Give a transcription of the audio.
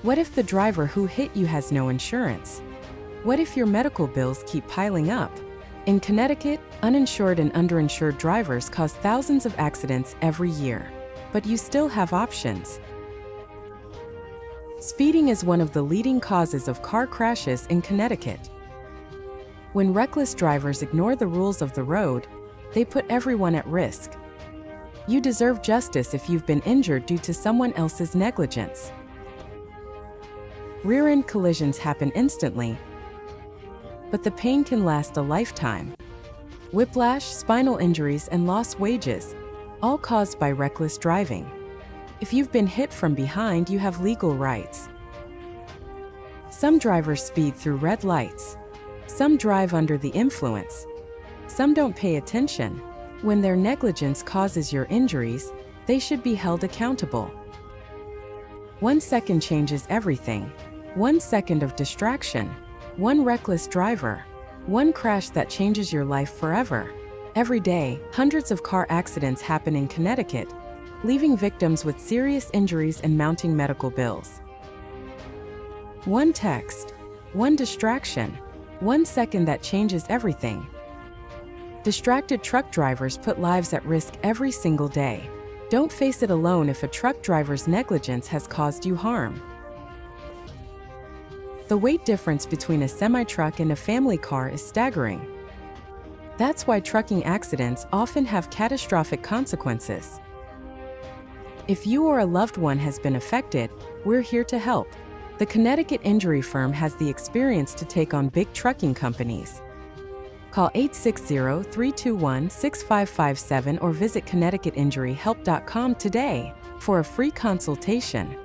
What if the driver who hit you has no insurance? What if your medical bills keep piling up? In Connecticut, uninsured and underinsured drivers cause thousands of accidents every year. But you still have options. Speeding is one of the leading causes of car crashes in Connecticut. When reckless drivers ignore the rules of the road, they put everyone at risk. You deserve justice if you've been injured due to someone else's negligence. Rear-end collisions happen instantly, but the pain can last a lifetime. Whiplash, spinal injuries, and lost wages, all caused by reckless driving. If you've been hit from behind, you have legal rights. Some drivers speed through red lights. Some drive under the influence. Some don't pay attention. When their negligence causes your injuries, they should be held accountable. 1 second changes everything. 1 second of distraction. One reckless driver. One crash that changes your life forever. Every day, hundreds of car accidents happen in Connecticut, leaving victims with serious injuries and mounting medical bills. One text. One distraction. 1 second that changes everything. Distracted truck drivers put lives at risk every single day. Don't face it alone if a truck driver's negligence has caused you harm. The weight difference between a semi-truck and a family car is staggering. That's why trucking accidents often have catastrophic consequences. If you or a loved one has been affected, we're here to help. The Connecticut Injury Firm has the experience to take on big trucking companies. Call 860-321-6557 or visit ConnecticutInjuryHelp.com today for a free consultation.